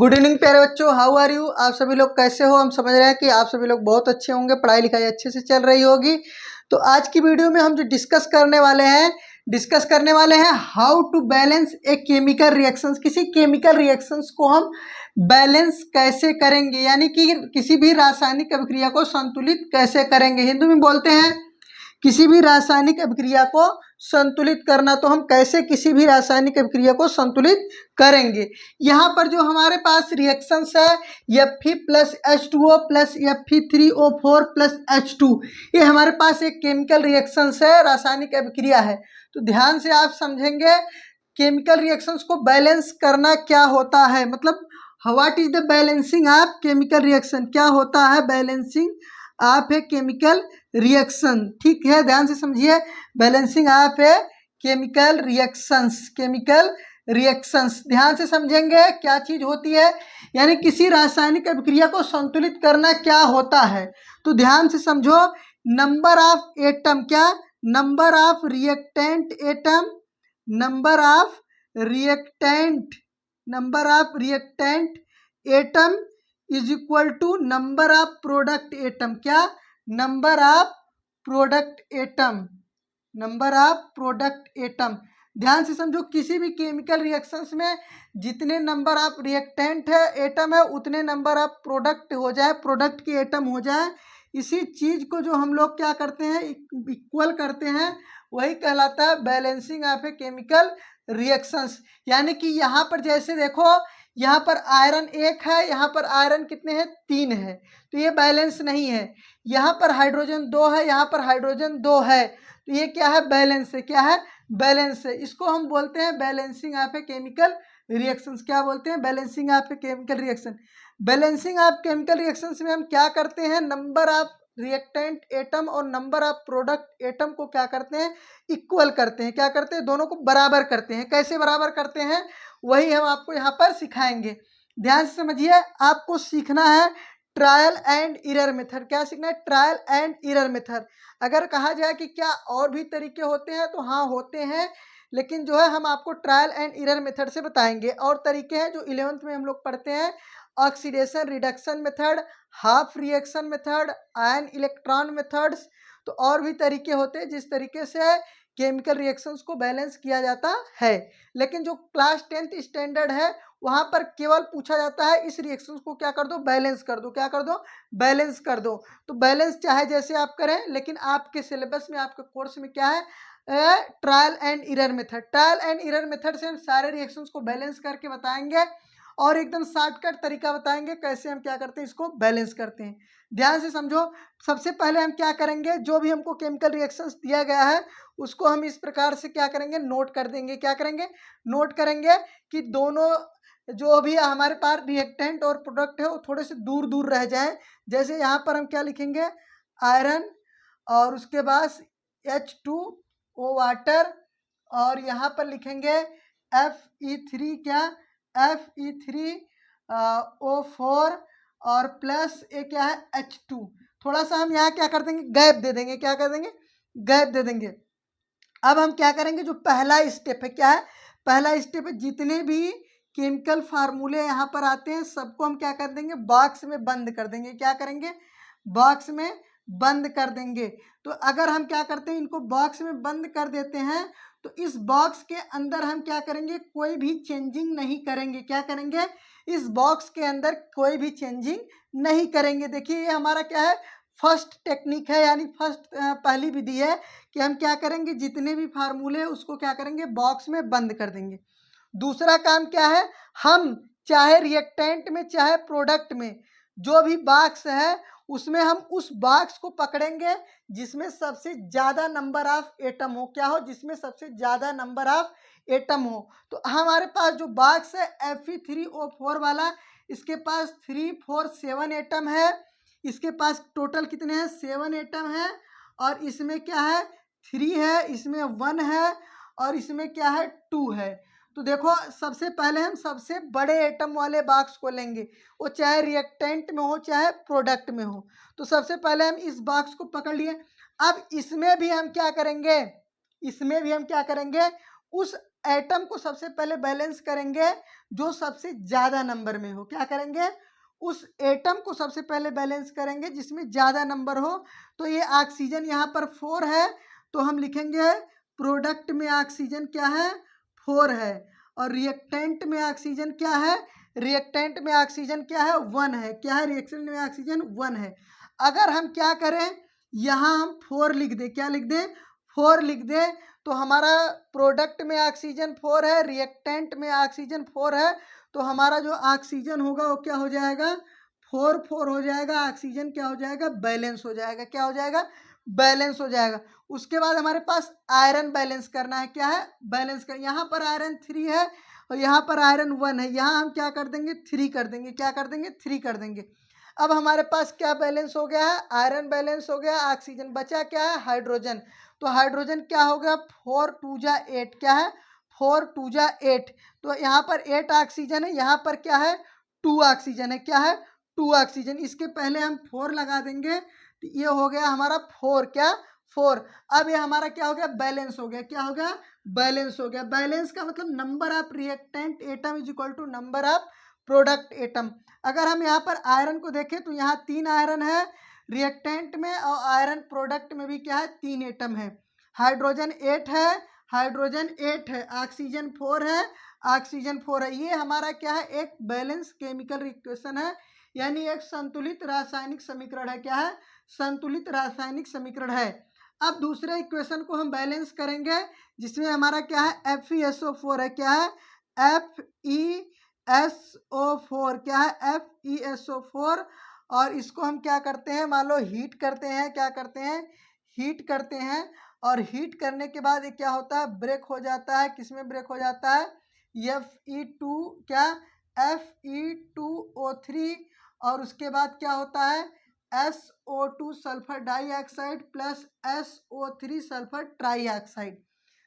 Good evening प्यारे बच्चों, how are you. आप सभी लोग कैसे हो। हम समझ रहे हैं कि आप सभी लोग बहुत अच्छे होंगे, पढ़ाई लिखाई अच्छे से चल रही होगी। तो आज की वीडियो में हम जो डिस्कस करने वाले हैं how to balance a chemical reactions. किसी केमिकल रिएक्शंस को हम बैलेंस कैसे करेंगे, यानी कि किसी भी रासायनिक अभिक्रिया को संतुलित कैसे करेंगे। हिंदी में बोलते हैं किसी भी रासायनिक अभिक्रिया को संतुलित करना। तो हम कैसे किसी भी रासायनिक अभिक्रिया को संतुलित करेंगे। यहाँ पर जो हमारे पास रिएक्शंस है Fe plus H2O plus Fe3O4 plus H2, ये हमारे पास एक केमिकल रिएक्शंस है, रासायनिक अभिक्रिया है। तो ध्यान से आप समझेंगे केमिकल रिएक्शंस को बैलेंस करना क्या होता है, मतलब what is the balancing of chemical reaction, क्या होता है balancing of a chemical reaction. ठीक है, ध्यान से समझिए, balancing of A chemical reactions ध्यान से समझेंगे क्या चीज होती है, यानी किसी रासायनिक अभिक्रिया को संतुलित करना क्या होता है। तो ध्यान से समझो, नंबर ऑफ एटम, क्या number of reactant atom, number of reactant atom is equal to number of product atom. क्या नंबर ऑफ प्रोडक्ट एटम। ध्यान से समझो, किसी भी केमिकल रिएक्शंस में जितने नंबर ऑफ रिएक्टेंट है एटम है, उतने नंबर ऑफ प्रोडक्ट के एटम हो जाए। इसी चीज को जो हम लोग क्या करते हैं, इक्वल करते हैं, वही कहलाता है balancing of A chemical reactions. यानी कि यहाँ पर जैसे देखो, यहाँ पर आयरन 1 है, यहाँ पर आयरन कितने हैं, 3 है, तो ये बैलेंस नहीं है। यहाँ पर हाइड्रोजन 2 है, यहाँ पर हाइड्रोजन 2 है, तो ये क्या है, बैलेंस है। क्या है, बैलेंस है। इसको हम बोलते हैं balancing of A chemical reactions. क्या बोलते हैं, balancing of a chemical reaction. Balancing of chemical reactions में हम क्या करते हैं, नंबर ऑफ रिएक्टेंट एटम और नंबर ऑफ प्रोडक्ट एटम को क्या करते हैं, इक्वल करते हैं। क्या करते हैं, दोनों को बराबर करते हैं। कैसे बराबर करते हैं, वही हम आपको यहाँ पर सिखाएंगे। ध्यान से समझिए, आपको सीखना है ट्रायल एंड एरर मेथड। क्या सीखना है, ट्रायल एंड एरर मेथड। अगर कहा जाए कि क्या और भी तरीके होते हैं, तो हाँ होते हैं, लेकिन जो है हम आपको ट्रायल एंड एरर मेथड से बताएंगे। और तरीके हैं जो 11th में हम लोग पढ़ते हैं, oxidation reduction method, half reaction method, ion electron methods. तो और भी तरीके होते हैं जिस तरीके से केमिकल रिएक्शंस को बैलेंस किया जाता है। लेकिन जो क्लास 10th स्टैंडर्ड है, वहां पर केवल पूछा जाता है इस रिएक्शन को क्या कर दो, बैलेंस कर दो। क्या कर दो, बैलेंस कर दो। तो बैलेंस चाहे जैसे आप करें, लेकिन आपके सिलेबस में, आपके कोर्स में क्या है, trial and error method. Trial and error method से हम सारे रिएक्शंस को बैलेंस करके बताएंगे और एकदम शॉर्टकट तरीका बताएंगे कैसे हम क्या करते हैं, इसको बैलेंस करते हैं। ध्यान से समझो, सबसे पहले हम क्या करेंगे, जो भी हमको केमिकल रिएक्शंस दिया गया है उसको हम इस प्रकार से क्या करेंगे, नोट कर देंगे। क्या करेंगे, नोट करेंगे कि दोनों जो भी हमारे पास रिएक्टेंट और प्रोडक्ट है वो थोड़े से दूर दूर रह जाएं। जैसे यहाँ पर हम क्या लिखेंगे, आयरन, और उसके बाद H2O वाटर, और यहाँ पर लिखेंगे Fe3, क्या Fe3O4 और प्लस ये क्या है, H2। थोड़ा सा हम यहाँ क्या कर देंगे, गैप दे देंगे। क्या कर देंगे, गैप दे देंगे। अब हम क्या करेंगे, जो पहला स्टेप है, क्या है, पहला स्टेप है, जितने भी केमिकल फार्मूले यहाँ पर आते हैं सबको हम क्या कर देंगे, बॉक्स में बंद कर देंगे। क्या करेंगे, बॉक्स में बंद कर देंगे। तो अगर हम क्या करते हैं, इनको बॉक्स में बंद कर देते हैं, तो इस बॉक्स के अंदर हम क्या करेंगे, कोई भी चेंजिंग नहीं करेंगे। क्या करेंगे, इस बॉक्स के अंदर कोई भी चेंजिंग नहीं करेंगे। देखिए ये हमारा क्या है, फर्स्ट टेक्निक है, यानी फर्स्ट पहली विधि है कि हम क्या करेंगे, जितने भी फार्मूले उसको क्या करेंगे, बॉक्स में बंद कर देंगे। दूसरा काम क्या है, हम चाहे रिएक्टेंट में चाहे प्रोडक्ट में जो भी बॉक्स है उसमें हम उस बॉक्स को पकड़ेंगे जिसमें सबसे ज्यादा नंबर ऑफ एटम हो। क्या हो, जिसमें सबसे ज्यादा नंबर ऑफ एटम हो। तो हमारे पास जो बॉक्स है Fe3O4 वाला, इसके पास 3 4 7 एटम है। इसके पास टोटल कितने हैं, 7 एटम है। और इसमें क्या है, 3 है, इसमें 1 है, और इसमें क्या है, 2 है। तो देखो, सबसे पहले हम सबसे बड़े एटम वाले बॉक्स को लेंगे, वो चाहे रिएक्टेंट में हो चाहे प्रोडक्ट में हो। तो सबसे पहले हम इस बॉक्स को पकड़ लिए। अब इसमें भी हम क्या करेंगे, उस एटम को सबसे पहले बैलेंस करेंगे जो सबसे ज़्यादा नंबर में हो। क्या करेंगे? उस एटम को सबसे पहले बैलेंस करेंगे जिसमें ज़्यादा नंबर हो। तो ये ऑक्सीजन यहाँ पर 4 है, तो हम लिखेंगे प्रोडक्ट में ऑक्सीजन क्या है? 4 है। और रिएक्टेंट में ऑक्सीजन क्या है? रिएक्टेंट में ऑक्सीजन क्या है? 1 है। क्या है? रिएक्शन में ऑक्सीजन 1 है। अगर हम क्या करें, यहाँ हम 4 लिख दें। क्या लिख दें? 4 लिख दें। तो हमारा प्रोडक्ट में ऑक्सीजन 4 है, रिएक्टेंट में ऑक्सीजन 4 है, तो हमारा जो ऑक्सीजन होगा वो क्या हो जाएगा? 4 हो जाएगा। ऑक्सीजन क्या हो जाएगा? बैलेंस हो जाएगा। क्या हो जाएगा? बैलेंस हो जाएगा। उसके बाद हमारे पास आयरन बैलेंस करना है। क्या है? बैलेंस कर। यहाँ पर आयरन 3 है और यहाँ पर आयरन 1 है। यहाँ हम क्या कर देंगे? 3 कर देंगे। क्या कर देंगे? 3 कर देंगे। अब हमारे पास क्या बैलेंस हो गया है? आयरन बैलेंस हो गया। ऑक्सीजन बचा क्या है? हाइड्रोजन। तो हाइड्रोजन क्या हो गया? 4 2 जा 8। क्या है? 4 2 जा 8। तो यहाँ पर 8 ऑक्सीजन है, यहाँ पर क्या है? 2 ऑक्सीजन है। क्या है? 2 ऑक्सीजन। इसके पहले हम 4 लगा देंगे, तो ये हो गया हमारा 4। क्या? 4। अब ये हमारा क्या हो गया? बैलेंस हो गया। क्या हो गया? बैलेंस हो गया। बैलेंस का मतलब number of reactant atom is equal to number of product atom. अगर हम यहाँ पर आयरन को देखें तो यहाँ 3 आयरन है रिएक्टेंट में, और आयरन प्रोडक्ट में भी क्या है? 3 एटम है। हाइड्रोजन 8 है, हाइड्रोजन 8 है। ऑक्सीजन 4 है, ऑक्सीजन 4 है। ये हमारा क्या है? एक बैलेंस केमिकल इक्वेशन है, यानी एक संतुलित रासायनिक समीकरण है। क्या है? संतुलित रासायनिक समीकरण है। अब दूसरे इक्वेशन को हम बैलेंस करेंगे जिसमें हमारा क्या है? FeSO4 है। क्या है? FeSO4। क्या है? FeSO4। और इसको हम क्या करते हैं? मान लो हीट करते हैं। क्या करते हैं? हीट करते हैं। और हीट करने के बाद ये क्या होता है? ब्रेक हो जाता है। किसमें ब्रेक हो जाता है? Fe2। क्या? Fe2O3। और उसके बाद क्या होता है? SO2 sulphur dioxide plus SO3 sulphur trioxide.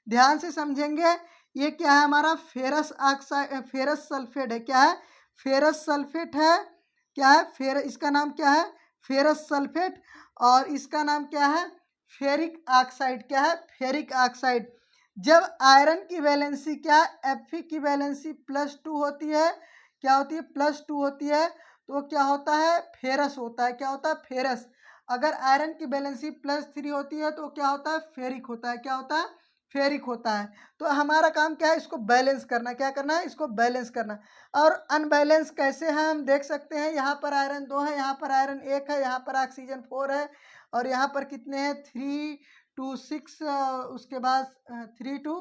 ध्यान से समझेंगे। ये क्या है? हमारा फेरस ऑक्साइड, फेरस सल्फेट है। क्या है? फेरस सल्फेट है। क्या है? इसका नाम क्या है? Ferrous sulphate. और इसका नाम क्या है? Ferric oxide. क्या है? Ferric oxide. जब आयरन की वैलेंसी क्या? Fe की वैलेंसी +2 होती है। क्या होती है? +2 होती है। तो क्या होता है? फेरस होता है। क्या होता है? फेरस। अगर आयरन की वैलेंसी +3 होती है तो क्या होता है? फेरिक होता है। क्या होता है? फेरिक होता है। तो हमारा काम क्या है? इसको बैलेंस करना। क्या करना है? इसको बैलेंस करना। और अनबैलेंस कैसे हैं हम देख सकते हैं। यहाँ पर आयरन 2 है, यहाँ पर आयरन 1 है, यहाँ पर ऑक्सीजन 4 है, और यहाँ पर कितने हैं? 3 2 6, उसके बाद 3 2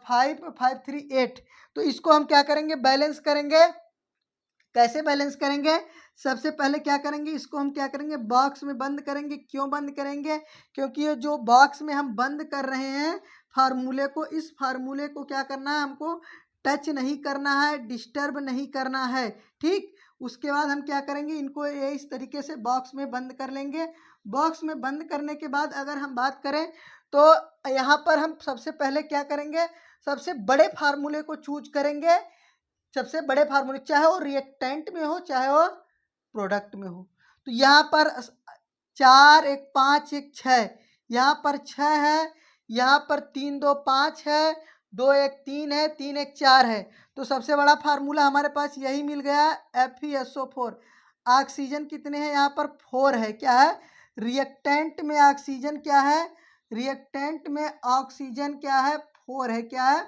5 5 3 8। तो इसको हम क्या करेंगे? बैलेंस करेंगे। कैसे बैलेंस करेंगे? सबसे पहले क्या करेंगे? इसको हम क्या करेंगे? बॉक्स में बंद करेंगे। क्यों बंद करेंगे? क्योंकि ये जो बॉक्स में हम बंद कर रहे हैं फार्मूले को, इस फार्मूले को क्या करना है? हमको टच नहीं करना है, डिस्टर्ब नहीं करना है। ठीक। उसके बाद हम क्या करेंगे? इनको ये इस तरीके से बॉक्स में बंद कर लेंगे। बॉक्स में बंद करने के बाद अगर हम बात करें तो यहाँ पर हम सबसे पहले क्या करेंगे? सबसे बड़े फार्मूले को चूज करेंगे। सबसे बड़े फार्मूले, चाहे वो रिएक्टेंट में हो चाहे वो प्रोडक्ट में हो। तो यहाँ पर 4 1 5 1 6, यहाँ पर 6 है, यहाँ पर 3 2 5 है, 2 1 3 है, 3 1 4 है। तो सबसे बड़ा फार्मूला हमारे पास यही मिल गया, FeSO4। ऑक्सीजन कितने हैं? यहाँ पर 4 है। क्या है? रिएक्टेंट में ऑक्सीजन क्या है? रिएक्टेंट में ऑक्सीजन क्या है? 4 है। क्या है?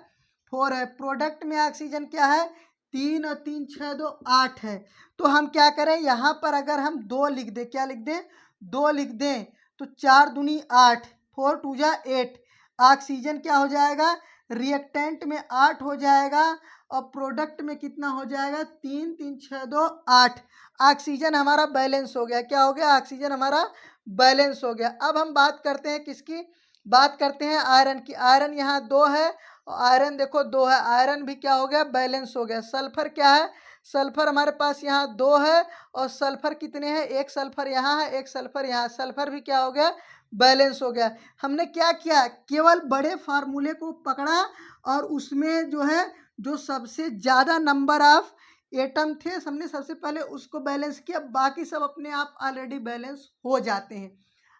4 है। प्रोडक्ट में ऑक्सीजन क्या है? 3 और 3 6 2 8 है। तो हम क्या करें? यहाँ पर अगर हम 2 लिख दें। क्या लिख दें? 2 लिख दें। तो 4 दूनी 8, 4 2 जा 8। ऑक्सीजन क्या हो जाएगा? रिएक्टेंट में 8 हो जाएगा, और प्रोडक्ट में कितना हो जाएगा? 3 3 6 2 8। ऑक्सीजन हमारा बैलेंस हो गया। क्या हो गया? ऑक्सीजन हमारा बैलेंस हो गया। अब हम बात करते हैं किसकी? बात करते हैं आयरन की। आयरन यहाँ 2 है, और आयरन देखो 2 है। आयरन भी क्या हो गया? बैलेंस हो गया। सल्फर क्या है? सल्फर हमारे पास यहाँ 2 है, और सल्फर कितने हैं? एक सल्फर यहाँ है, एक सल्फर यहाँ। सल्फर भी क्या हो गया? बैलेंस हो गया। हमने क्या किया? केवल बड़े फार्मूले को पकड़ा, और उसमें जो है जो सबसे ज़्यादा नंबर ऑफ एटम थे हमने सबसे पहले उसको बैलेंस किया। बाकी सब अपने आप ऑलरेडी बैलेंस हो जाते हैं।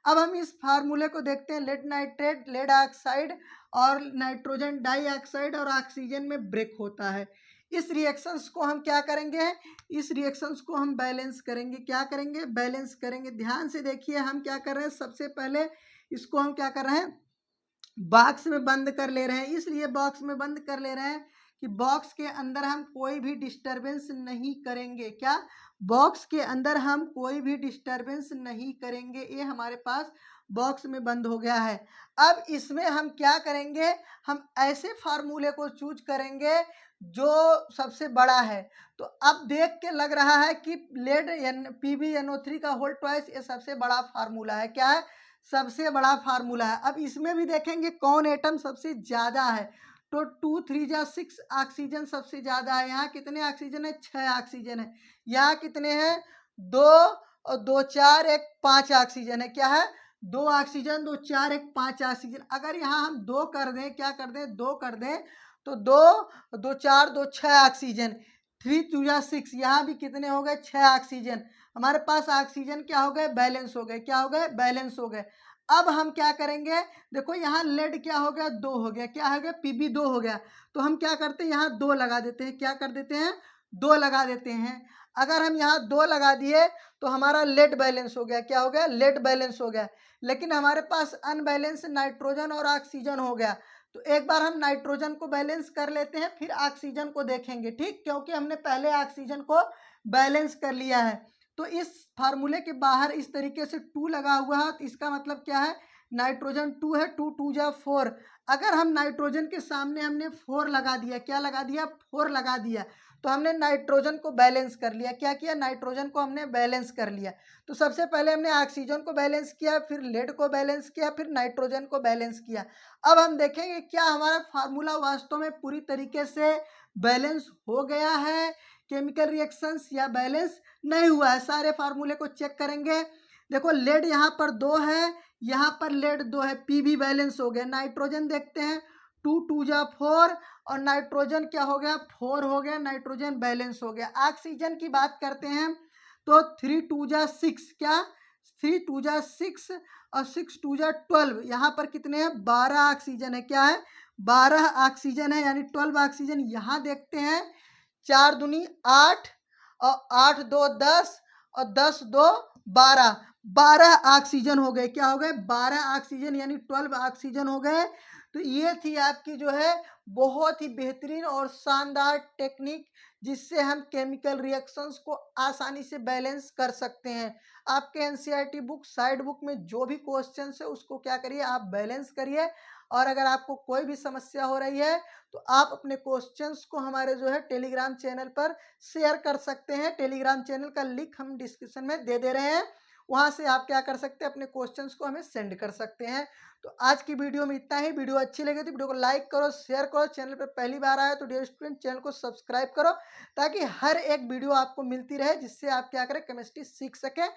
अब हम इस फार्मूले को देखते हैं, लेड नाइट्रेट, लेड ऑक्साइड और नाइट्रोजन डाइऑक्साइड और ऑक्सीजन में ब्रेक होता है। इस रिएक्शंस को हम क्या करेंगे, इस रिएक्शंस को हम बैलेंस करेंगे। क्या करेंगे, बैलेंस करेंगे। ध्यान से देखिए हम क्या कर रहे हैं, सबसे पहले इसको हम क्या कर रहे हैं, बॉक्स में बंद कर ले रहे हैं। इसलिए बॉक्स में बंद कर ले रहे हैं कि बॉक्स के अंदर हम कोई भी डिस्टरबेंस नहीं करेंगे। क्या, बॉक्स के अंदर हम कोई भी डिस्टरबेंस नहीं करेंगे। ये हमारे पास बॉक्स में बंद हो गया है। अब इसमें हम क्या करेंगे, हम ऐसे फार्मूले को चूज करेंगे जो सबसे बड़ा है। तो अब देख के लग रहा है कि लेड PbNO3 का होल ट्वाइस ये सबसे बड़ा फार्मूला है। क्या है, सबसे बड़ा फार्मूला है। अब इसमें भी देखेंगे कौन एटम सबसे ज़्यादा है। तो 2 3 जा 6 ऑक्सीजन सबसे ज़्यादा है। यहाँ कितने ऑक्सीजन है, 6 ऑक्सीजन है। यहाँ कितने हैं, 2 और 2 4 1 5 ऑक्सीजन है। क्या है, 2 ऑक्सीजन, 2 4 1 5 ऑक्सीजन। अगर यहाँ हम 2 कर दें, क्या कर दें, 2 कर दें, तो 2 2 4 2 6 ऑक्सीजन, 3 2 जा 6, यहाँ भी कितने हो गए, 6 ऑक्सीजन। हमारे पास ऑक्सीजन क्या हो गए, बैलेंस हो गए। क्या हो गए, बैलेंस हो गए। अब हम क्या करेंगे, देखो यहाँ लेड क्या हो गया, 2 हो गया। क्या हो गया, Pb 2 हो गया। तो हम क्या करते हैं, यहाँ 2 लगा देते हैं। क्या कर देते हैं, 2 लगा देते हैं। अगर हम यहाँ 2 लगा दिए तो हमारा लेड बैलेंस हो गया। क्या हो गया, लेड बैलेंस हो गया। लेकिन हमारे पास अनबैलेंस नाइट्रोजन और ऑक्सीजन हो गया। तो एक बार हम नाइट्रोजन को बैलेंस कर लेते हैं, फिर ऑक्सीजन को देखेंगे। ठीक, क्योंकि हमने पहले ऑक्सीजन को बैलेंस कर लिया है। तो इस फार्मूले के बाहर इस तरीके से 2 लगा हुआ है। तो इसका मतलब क्या है, नाइट्रोजन 2 है, 2 2 जा 4। अगर हम नाइट्रोजन के सामने हमने 4 लगा दिया, क्या लगा दिया, 4 लगा दिया, तो हमने नाइट्रोजन को बैलेंस कर लिया। क्या किया, नाइट्रोजन को हमने बैलेंस कर लिया। तो सबसे पहले हमने ऑक्सीजन को बैलेंस किया, फिर लेड को बैलेंस किया, फिर नाइट्रोजन को बैलेंस किया। अब हम देखेंगे क्या हमारा फार्मूला वास्तव में पूरी तरीके से बैलेंस हो गया है केमिकल रिएक्शंस, या बैलेंस नहीं हुआ है। सारे फार्मूले को चेक करेंगे। देखो लेड यहाँ पर 2 है, यहाँ पर लेड 2 है, Pb बैलेंस हो गया। नाइट्रोजन देखते हैं, 2 2 जा 4 और नाइट्रोजन क्या हो गया, 4 हो गया। नाइट्रोजन बैलेंस हो गया। ऑक्सीजन की बात करते हैं तो 3 2 जा 6, क्या, 3 2 जा 6 और 6 2 जा 12। यहाँ पर कितने हैं, 12 ऑक्सीजन है। क्या है, 12 ऑक्सीजन है, यानी 12 ऑक्सीजन। यहाँ देखते हैं 4 दूनी 8 और 8 2 10 और 10 2 12, 12 ऑक्सीजन हो गए। क्या हो गए, 12 ऑक्सीजन, यानी 12 ऑक्सीजन हो गए। तो ये थी आपकी जो है बहुत ही बेहतरीन और शानदार टेक्निक, जिससे हम केमिकल रिएक्शंस को आसानी से बैलेंस कर सकते हैं। आपके एनसीईआरटी बुक साइड बुक में जो भी क्वेश्चन है उसको क्या करिए, आप बैलेंस करिए। और अगर आपको कोई भी समस्या हो रही है तो आप अपने क्वेश्चंस को हमारे जो है टेलीग्राम चैनल पर शेयर कर सकते हैं। टेलीग्राम चैनल का लिंक हम डिस्क्रिप्शन में दे दे रहे हैं, वहां से आप क्या कर सकते हैं, अपने क्वेश्चंस को हमें सेंड कर सकते हैं। तो आज की वीडियो में इतना ही। वीडियो अच्छी लगी तो वीडियो को लाइक करो, शेयर करो। चैनल पर पहली बार आए तो डियर स्टूडेंट चैनल को सब्सक्राइब करो, ताकि हर एक वीडियो आपको मिलती रहे, जिससे आप क्या करें, केमिस्ट्री सीख सकें।